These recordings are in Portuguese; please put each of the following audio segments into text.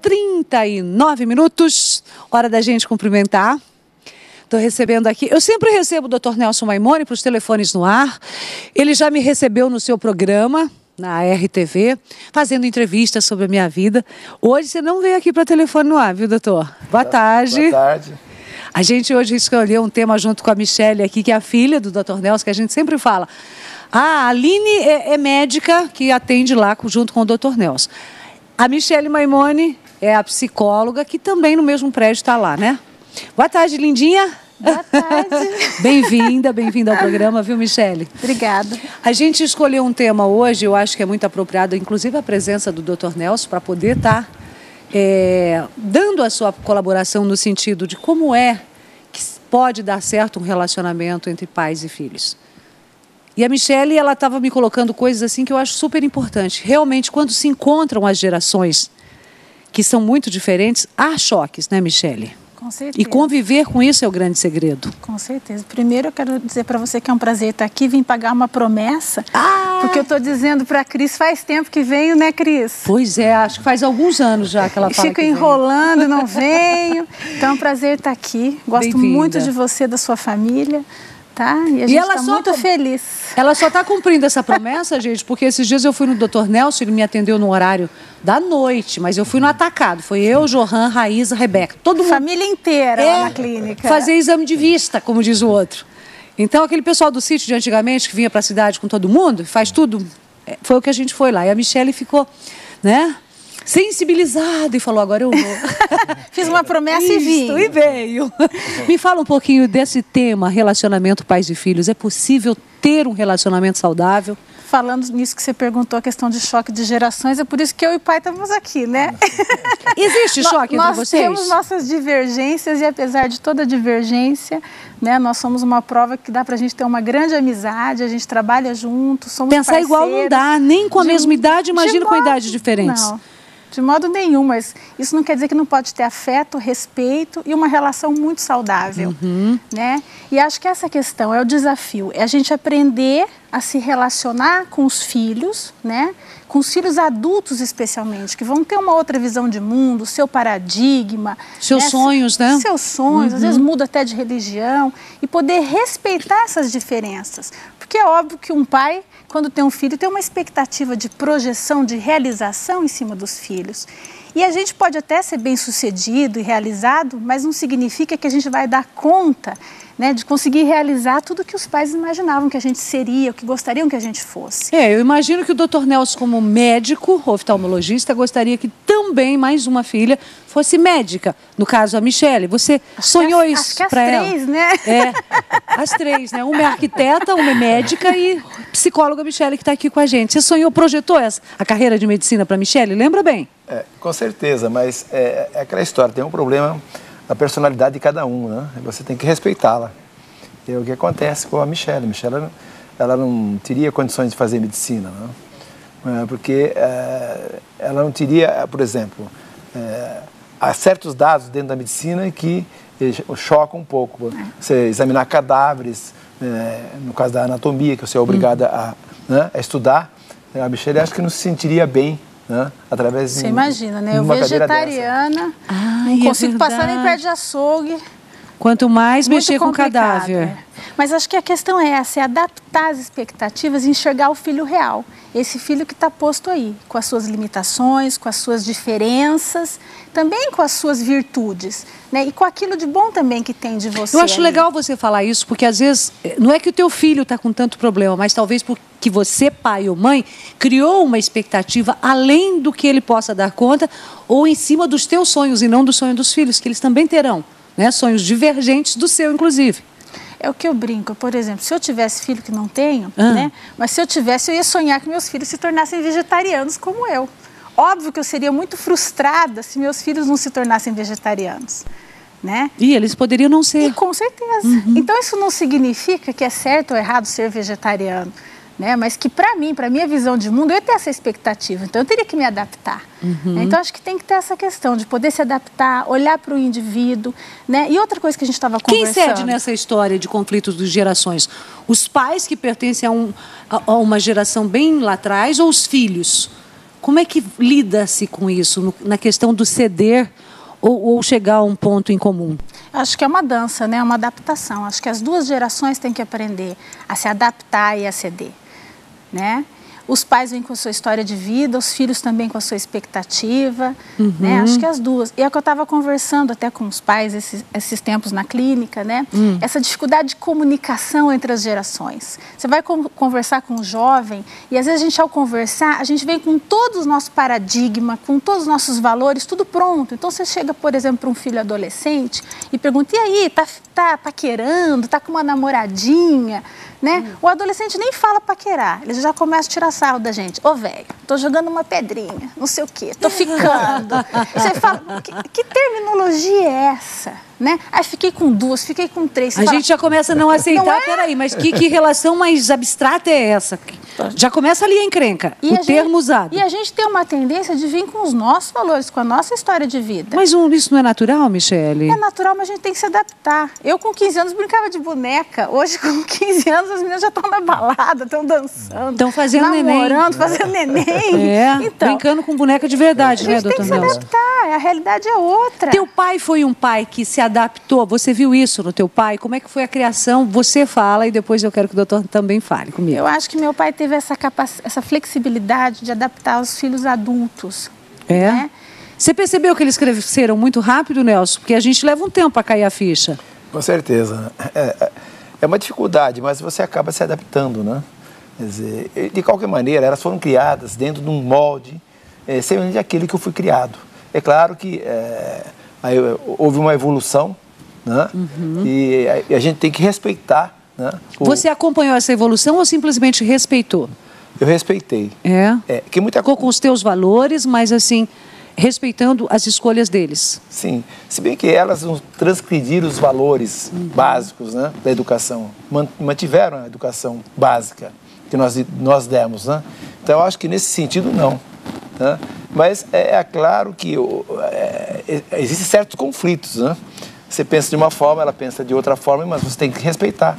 39 minutos, hora da gente cumprimentar. Estou recebendo aqui, eu sempre recebo o Dr. Nelson Maimone para os telefones no ar. Ele já me recebeu no seu programa, na RTV, fazendo entrevistas sobre a minha vida. Hoje você não veio aqui para telefone no ar, viu, doutor? Boa tarde. Boa tarde. A gente hoje escolheu um tema junto com a Michele aqui, que é a filha do Dr. Nelson, que a gente sempre fala. A Aline é médica que atende lá junto com o Dr. Nelson. A Michele Maimone é a psicóloga que também no mesmo prédio está lá, né? Boa tarde, lindinha. Boa tarde. Bem-vinda ao programa, viu, Michele? Obrigada. A gente escolheu um tema hoje, eu acho que é muito apropriado, inclusive a presença do Dr. Nelson, para poder estar dando a sua colaboração no sentido de como é que pode dar certo um relacionamento entre pais e filhos. E a Michele, ela estava me colocando coisas assim que eu acho super importante. Realmente, quando se encontram as gerações que são muito diferentes, há choques, né, Michele? Com certeza. E conviver com isso é o grande segredo. Com certeza. Primeiro eu quero dizer para você que é um prazer estar aqui, vim pagar uma promessa, porque eu estou dizendo para a Cris, faz tempo que venho, né, Cris? Pois é, acho que faz alguns anos já que ela fala. Fico enrolando e não venho. Então é um prazer estar aqui. Gosto muito de você, da sua família. Tá? E a gente está muito feliz. Ela só está cumprindo essa promessa, gente, porque esses dias eu fui no Dr. Nelson, ele me atendeu no horário da noite, mas eu fui no atacado. Foi eu, Johan, Raíza, Rebeca. Todo mundo. Família inteira lá na clínica. Fazer exame de vista, como diz o outro. Então, aquele pessoal do sítio de antigamente, que vinha para a cidade com todo mundo, faz tudo, foi o que a gente foi lá. E a Michele ficou, né, sensibilizada e falou, agora eu vou. Fiz uma promessa e vim. E veio. Me fala um pouquinho desse tema, relacionamento pais e filhos. É possível ter um relacionamento saudável? Falando nisso que você perguntou, a questão de choque de gerações, é por isso que eu e o pai estamos aqui, né? Existe choque entre vocês? Nós temos nossas divergências e apesar de toda divergência, né, nós somos uma prova que dá pra gente ter uma grande amizade, a gente trabalha junto, somos Pensar parceiros. igual não dá, nem com a mesma idade, imagina com idades diferentes. Não. De modo nenhum, mas isso não quer dizer que não pode ter afeto, respeito e uma relação muito saudável, né? E acho que essa questão é o desafio, é a gente aprender a se relacionar com os filhos, né? Com os filhos adultos especialmente, que vão ter uma outra visão de mundo, seu paradigma. Seus sonhos, né? Seus sonhos, às vezes muda até de religião, e poder respeitar essas diferenças. Porque é óbvio que um pai, quando tem um filho, tem uma expectativa de projeção, de realização em cima dos filhos. E a gente pode até ser bem-sucedido e realizado, mas não significa que a gente vai dar conta, né, de conseguir realizar tudo que os pais imaginavam que a gente seria, o que gostariam que a gente fosse. Eu imagino que o Dr. Nelson, como médico, oftalmologista, gostaria que também mais uma filha fosse médica. No caso, a Michele, você sonhou isso para ela? Acho que as três, né? As três, né? Uma é arquiteta, uma é médica e psicóloga Michele que está aqui com a gente. Você sonhou, projetou a carreira de medicina para a Michele? Lembra bem? Com certeza, mas é aquela história, tem um problema da personalidade de cada um, né? Você tem que respeitá-la. É o que acontece com a Michele. Michele, ela não teria condições de fazer medicina, né? Porque ela não teria, por exemplo, há certos dados dentro da medicina que chocam um pouco. Você examinar cadáveres, no caso da anatomia, que você é obrigada a estudar, a Michele acho que não se sentiria bem, né? Através Você imagina, né? Eu vegetariana, não consigo passar nem perto de açougue. Quanto mais Muito mexer com cadáver. Mas acho que a questão é essa, é adaptar as expectativas e enxergar o filho real. Esse filho que está posto aí, com as suas limitações, com as suas diferenças, também com as suas virtudes, né? E com aquilo de bom também que tem de você. Eu acho legal você falar isso, porque às vezes não é que o teu filho está com tanto problema, mas talvez porque você, pai ou mãe, criou uma expectativa além do que ele possa dar conta ou em cima dos teus sonhos e não do sonho dos filhos, que eles também terão, né? Sonhos divergentes do seu, inclusive. É o que eu brinco, por exemplo, se eu tivesse filho que não tenho, né? Mas se eu tivesse, eu ia sonhar que meus filhos se tornassem vegetarianos como eu. Óbvio que eu seria muito frustrada se meus filhos não se tornassem vegetarianos, né? E eles poderiam não ser. E com certeza. Então isso não significa que é certo ou errado ser vegetariano, né? Mas que para mim, para minha visão de mundo, eu ia ter essa expectativa, então eu teria que me adaptar. Então acho que tem que ter essa questão de poder se adaptar, olhar para o indivíduo, né? E outra coisa que a gente estava conversando... Quem cede nessa história de conflitos de gerações? Os pais que pertencem a uma geração bem lá atrás ou os filhos? Como é que lida-se com isso, na questão do ceder ou chegar a um ponto em comum? Acho que é uma dança, né? Uma adaptação. Acho que as duas gerações têm que aprender a se adaptar e a ceder, né? Os pais vêm com a sua história de vida, os filhos também com a sua expectativa, né? Acho que as duas. E é o que eu estava conversando até com os pais esses tempos na clínica, né? Essa dificuldade de comunicação entre as gerações. Você vai conversar com um jovem e às vezes a gente, ao conversar, a gente vem com todo o nosso paradigma, com todos os nossos valores, tudo pronto. Então você chega, por exemplo, para um filho adolescente e pergunta, e aí, tá paquerando, tá com uma namoradinha, né? O adolescente nem fala paquerar, ele já começa a tirar sarro da gente. Ô, velho, tô jogando uma pedrinha, não sei o quê, tô ficando. Você fala, que terminologia é essa? Né? Aí fiquei com 2, fiquei com 3. A gente já começa a não aceitar, não é? Peraí, mas que relação mais abstrata é essa? Já começa ali a encrenca, o termo usado. E a gente tem uma tendência de vir com os nossos valores, com a nossa história de vida. Mas isso não é natural, Michele? É natural, mas a gente tem que se adaptar. Eu com 15 anos brincava de boneca, hoje com 15 anos as meninas já estão na balada, estão dançando. Estão fazendo namorando, fazendo neném. Então, brincando com boneca de verdade, né, doutor Nelson? A gente tem que se adaptar, a realidade é outra. Teu pai foi um pai que se adaptou, você viu isso no teu pai? Como é que foi a criação? Você fala e depois eu quero que o doutor também fale comigo. Eu acho que meu pai teve essa flexibilidade de adaptar os filhos adultos. É? Né? Você percebeu que eles cresceram muito rápido, Nelson? Porque a gente leva um tempo para cair a ficha. Com certeza. É uma dificuldade, mas você acaba se adaptando, né? Quer dizer, de qualquer maneira, elas foram criadas dentro de um molde semelhante àquele que eu fui criado. É claro que aí houve uma evolução, né? E a gente tem que respeitar, né? Você acompanhou essa evolução ou simplesmente respeitou? Eu respeitei. Que muita... Ficou com os teus valores, mas assim, respeitando as escolhas deles. Sim. Se bem que elas não transgrediram os valores básicos, né, da educação. Mantiveram a educação básica que nós demos, né? Então, eu acho que nesse sentido, não. Né? Mas é claro que existem certos conflitos, né? Você pensa de uma forma, ela pensa de outra forma, mas você tem que respeitar.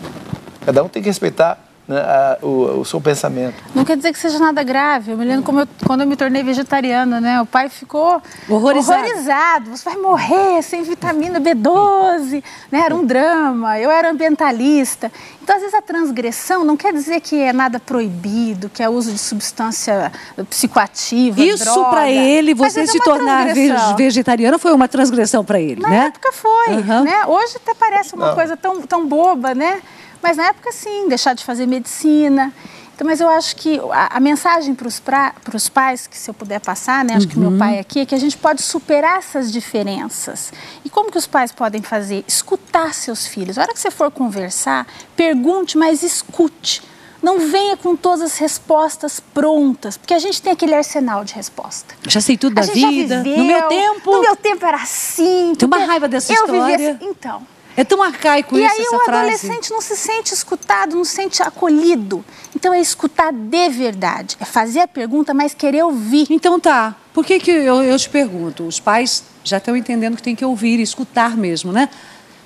Cada um tem que respeitar, né, o seu pensamento. Não quer dizer que seja nada grave. Eu me lembro quando eu me tornei vegetariana, né? O pai ficou horrorizado. Você vai morrer sem vitamina B12, né? Era um drama. Eu era ambientalista. Então, às vezes, a transgressão não quer dizer que é nada proibido, que é uso de substância psicoativa, isso para ele, você se tornar vegetariana foi uma transgressão para ele, né? Na época foi, né? Hoje até parece uma coisa tão boba, né? Mas na época, sim, deixar de fazer medicina. Então, mas eu acho que a mensagem para os pais, que se eu puder passar, né, acho que meu pai aqui, é que a gente pode superar essas diferenças. E como que os pais podem fazer? Escutar seus filhos. A hora que você for conversar, pergunte, mas escute. Não venha com todas as respostas prontas, porque a gente tem aquele arsenal de resposta. Já sei tudo da vida. Viveu, no meu tempo era assim. Tem uma raiva dessa história. Assim. Então... É tão arcaico isso, essa frase. E aí o adolescente não se sente escutado, não se sente acolhido. Então é escutar de verdade. É fazer a pergunta, mas querer ouvir. Então tá. Por que eu te pergunto? Os pais já estão entendendo que tem que ouvir e escutar mesmo, né?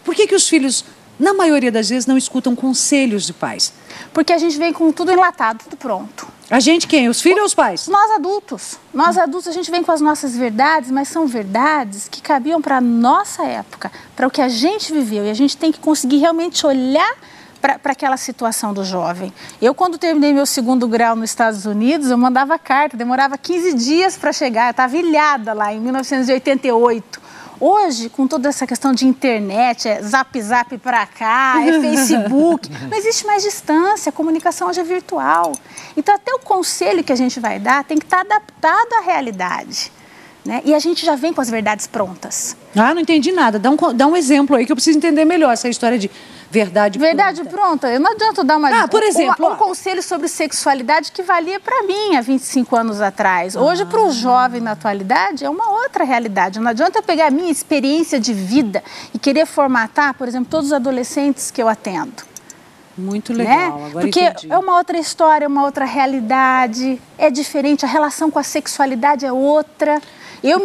Por que os filhos, na maioria das vezes, não escutam conselhos de pais? Porque a gente vem com tudo enlatado, tudo pronto. A gente quem? Os filhos ou os pais? Nós adultos. Nós adultos, a gente vem com as nossas verdades, mas são verdades que cabiam para a nossa época, para o que a gente viveu. E a gente tem que conseguir realmente olhar para aquela situação do jovem. Eu, quando terminei meu 2º grau nos Estados Unidos, eu mandava carta, demorava 15 dias para chegar. Eu estava ilhada lá, em 1988. Hoje, com toda essa questão de internet, é zap para cá, é Facebook, não existe mais distância, a comunicação hoje é virtual. Então, até o conselho que a gente vai dar tem que estar adaptado à realidade, né? E a gente já vem com as verdades prontas. Ah, não entendi nada. Dá um exemplo aí que eu preciso entender melhor essa história de verdade pronta. Eu não adianta dar por exemplo, um conselho sobre sexualidade que valia para mim há 25 anos atrás. Hoje, para o jovem na atualidade, é uma outra realidade. Não adianta eu pegar a minha experiência de vida e querer formatar, por exemplo, todos os adolescentes que eu atendo. Muito legal, né? Agora porque entendi. É uma outra história, é uma outra realidade, é diferente, a relação com a sexualidade é outra.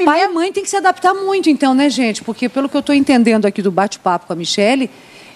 Pai e mãe tem que se adaptar muito, então, né, gente? Porque pelo que eu estou entendendo aqui do bate-papo com a Michele,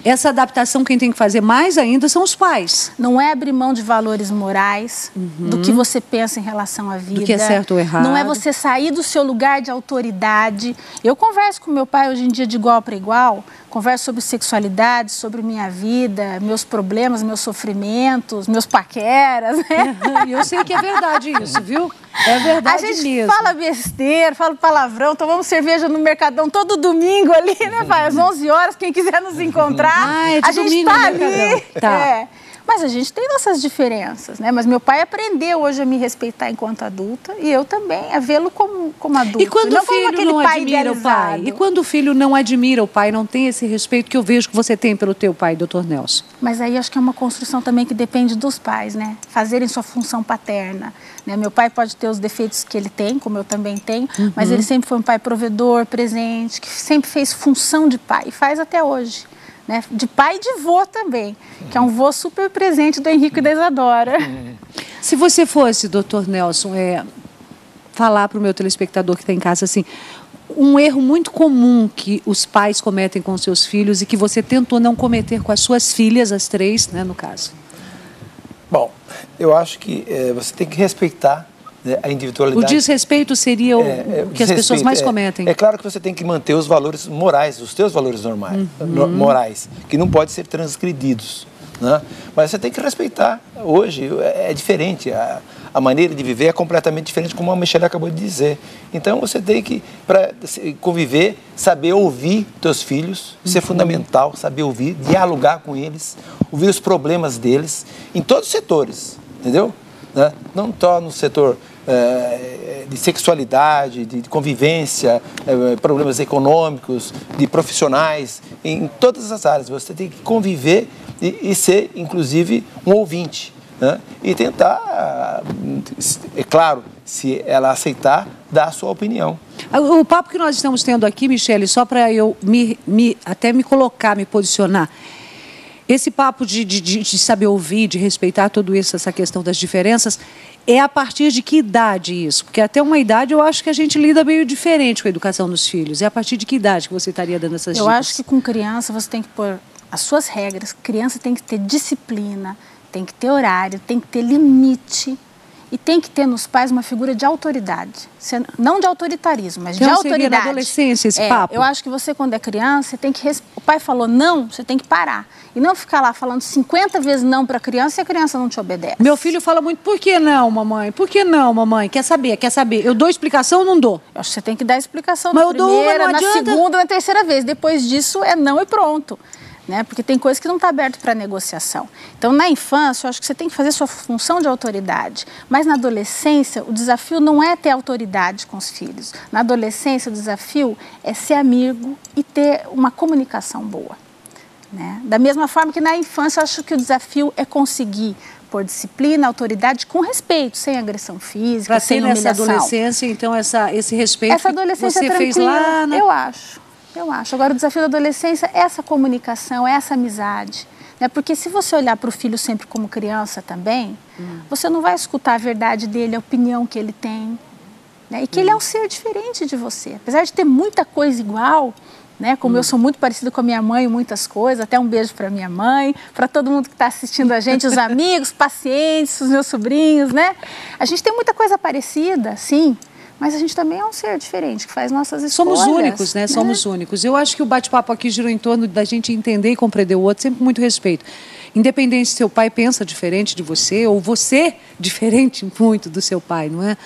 essa adaptação quem tem que fazer mais ainda são os pais. Não é abrir mão de valores morais, do que você pensa em relação à vida. Do que é certo ou errado. Não é você sair do seu lugar de autoridade. Eu converso com meu pai hoje em dia de igual para igual, converso sobre sexualidade, sobre minha vida, meus problemas, meus sofrimentos, meus paqueras, né? E eu sei que é verdade isso, viu? É verdade mesmo. A gente fala besteira, fala palavrão, tomamos cerveja no Mercadão todo domingo ali, né, pai? Às 11 horas, quem quiser nos encontrar, é de a gente domingo tá no ali. Tá. É. Mas a gente tem nossas diferenças, né? Mas meu pai aprendeu hoje a me respeitar enquanto adulta e eu também a vê-lo como adulto. E quando o filho aquele não pai admira o pai? idealizado. E quando o filho não admira o pai, não tem esse respeito que eu vejo que você tem pelo teu pai, doutor Nelson? Mas aí acho que é uma construção também que depende dos pais, né? Fazerem sua função paterna. Né? Meu pai pode ter os defeitos que ele tem, como eu também tenho, mas ele sempre foi um pai provedor, presente, que sempre fez função de pai e faz até hoje. Né? De pai e de vô também, que é um vô super presente do Henrique e da Isadora. Se você fosse, doutor Nelson, falar para o meu telespectador que está em casa assim, um erro muito comum que os pais cometem com seus filhos e que você tentou não cometer com as suas filhas, as 3, né, no caso. Bom, eu acho que você tem que respeitar, né, a individualidade. O desrespeito seria o que as pessoas mais cometem. É claro que você tem que manter os valores morais, os teus valores normais, morais, que não podem ser transgredidos. Né? Mas você tem que respeitar. Hoje é diferente, a maneira de viver é completamente diferente, como a Michele acabou de dizer. Então você tem que, para conviver, saber ouvir teus filhos, isso é fundamental, saber ouvir, dialogar com eles, ouvir os problemas deles, em todos os setores, entendeu? Né? Não só no setor de sexualidade, de convivência, problemas econômicos, de profissionais, em todas as áreas. Você tem que conviver e ser, inclusive, um ouvinte. Né? E tentar, é claro, se ela aceitar, dar a sua opinião. O papo que nós estamos tendo aqui, Michele, só para eu até me colocar, me posicionar, esse papo de saber ouvir, de respeitar tudo isso, essa questão das diferenças, é a partir de que idade isso? Porque até uma idade eu acho que a gente lida meio diferente com a educação dos filhos. É a partir de que idade que você estaria dando essas dicas? Eu acho que com criança você tem que pôr as suas regras. Criança tem que ter disciplina, tem que ter horário, tem que ter limite. E tem que ter nos pais uma figura de autoridade. Não de autoritarismo, mas então, de autoridade. Na adolescência esse papo? Eu acho que você, quando é criança, você tem que... O pai falou não, você tem que parar. E não ficar lá falando 50 vezes não para a criança e a criança não te obedece. Meu filho fala muito, por que não, mamãe? Por que não, mamãe? Quer saber, quer saber. Eu dou explicação ou não dou? Eu acho que você tem que dar explicação mas na primeira, na segunda, na terceira vez. Depois disso é não e pronto. Né? Porque tem coisa que não está aberto para negociação. Então, na infância, eu acho que você tem que fazer sua função de autoridade. Mas na adolescência, o desafio não é ter autoridade com os filhos. Na adolescência, o desafio é ser amigo e ter uma comunicação boa. Né? Da mesma forma que na infância, eu acho que o desafio é conseguir pôr disciplina, autoridade com respeito, sem agressão física, sem humilhação. Nessa adolescência, então, esse respeito essa adolescência que você fez lá... Eu acho. Agora, o desafio da adolescência é essa comunicação, é essa amizade. Né? Porque se você olhar para o filho sempre como criança também, você não vai escutar a verdade dele, a opinião que ele tem. Né? E que ele é um ser diferente de você. Apesar de ter muita coisa igual, né? Como eu sou muito parecida com a minha mãe em muitas coisas, até um beijo para minha mãe, para todo mundo que está assistindo a gente, os amigos, pacientes, os meus sobrinhos, né? A gente tem muita coisa parecida, sim. Mas a gente também é um ser diferente, que faz nossas escolhas. Somos únicos, né? Somos únicos. Eu acho que o bate-papo aqui girou em torno da gente entender e compreender o outro, sempre com muito respeito. Independente se seu pai pensa diferente de você, ou você diferente muito do seu pai, não é?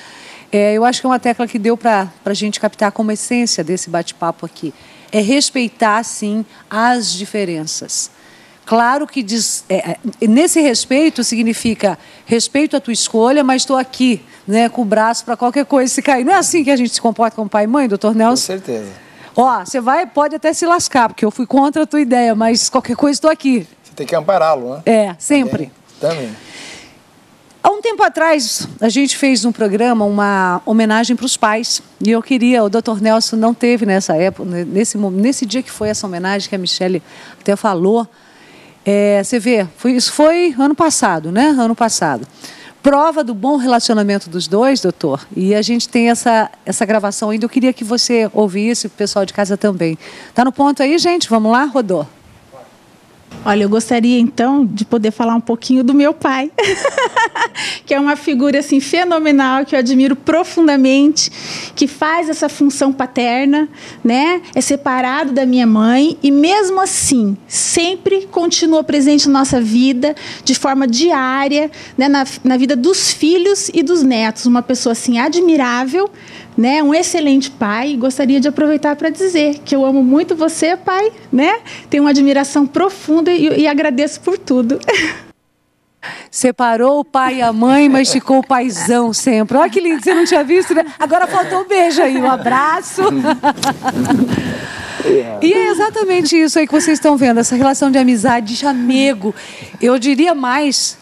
Eu acho que é uma tecla que deu para a gente captar como essência desse bate-papo aqui. É respeitar, sim, as diferenças. Claro que nesse respeito significa respeito à tua escolha, mas estou aqui, né, com o braço para qualquer coisa se cair. Não é assim que a gente se comporta com pai e mãe, doutor Nelson? Com certeza. Ó, você pode até se lascar, porque eu fui contra a tua ideia, mas qualquer coisa estou aqui. Você tem que ampará-lo, né? Sempre. Também. Há um tempo atrás, a gente fez um programa, uma homenagem para os pais. E eu queria, o doutor Nelson não teve nessa época, nesse dia que foi essa homenagem, que a Michele até falou. Você vê, isso foi ano passado, né? Ano passado. Prova do bom relacionamento dos dois, doutor. E a gente tem essa gravação ainda. Eu queria que você ouvisse, o pessoal de casa também. Tá no ponto aí, gente? Vamos lá? Rodou. Olha, eu gostaria então de poder falar um pouquinho do meu pai, que é uma figura assim fenomenal, que eu admiro profundamente, que faz essa função paterna, né? É separado da minha mãe e mesmo assim sempre continua presente na nossa vida de forma diária, né? Na vida dos filhos e dos netos. Uma pessoa assim admirável, né? Um excelente pai. Gostaria de aproveitar para dizer que eu amo muito você, pai, né? Tenho uma admiração profunda e agradeço por tudo. Separou o pai e a mãe, mas ficou o paizão sempre. Olha que lindo, você não tinha visto, né? Agora faltou um beijo aí, um abraço. E é exatamente isso aí que vocês estão vendo, essa relação de amizade, de chamego. Eu diria mais,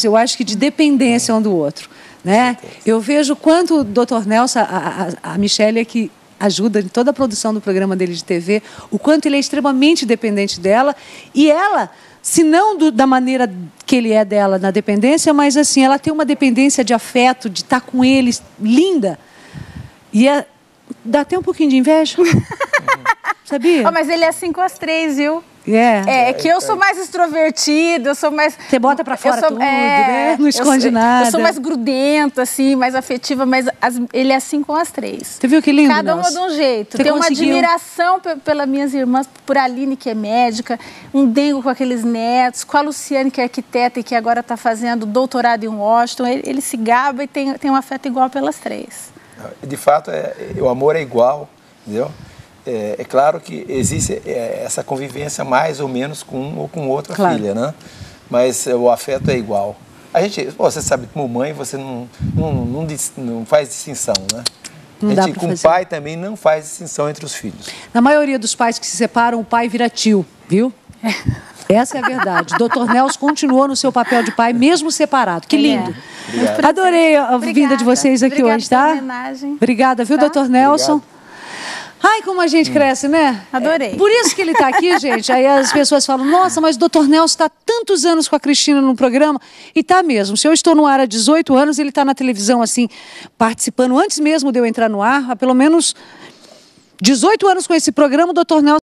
eu acho que de dependência um do outro, né? Eu vejo quanto o Dr. Nelson, a Michele é que ajuda em toda a produção do programa dele de TV, o quanto ele é extremamente dependente dela, e ela, se não da maneira que ele é dela na dependência, mas assim, ela tem uma dependência de afeto, de estar com ele, linda. E dá até um pouquinho de inveja. Sabia? Oh, mas ele é assim com as 3, viu? É que eu sou mais extrovertida, eu sou mais... Você bota pra fora tudo, né? Não esconde nada. Eu sou mais grudenta, assim, mais afetiva, mas ele é assim com as 3. Você viu que lindo, Cada uma de um jeito. Você Tem uma conseguiu. admiração pelas minhas irmãs, por Aline, que é médica, um dengo com aqueles netos, com a Luciane, que é arquiteta e que agora está fazendo doutorado em Washington. Ele se gaba e tem um afeto igual pelas 3. De fato, o amor é igual, entendeu? É claro que existe essa convivência mais ou menos com um ou com outra filha, né? Mas o afeto é igual. A gente, você sabe, como mãe, você não faz distinção, né? A gente, com o pai também não faz distinção entre os filhos. Na maioria dos pais que se separam, o pai vira tio, viu? Essa é a verdade. Dr. Nelson continuou no seu papel de pai, mesmo separado. Que lindo. Adorei a vinda de vocês aqui hoje, tá? Obrigada, viu, Dr. Nelson? Obrigado. Ai, como a gente cresce, né? Adorei. Por isso que ele está aqui, gente. Aí as pessoas falam, nossa, mas o Dr. Nelson está há tantos anos com a Cristina no programa. E tá mesmo. Se eu estou no ar há 18 anos, ele está na televisão, assim, participando antes mesmo de eu entrar no ar. Há pelo menos 18 anos com esse programa, o Dr. Nelson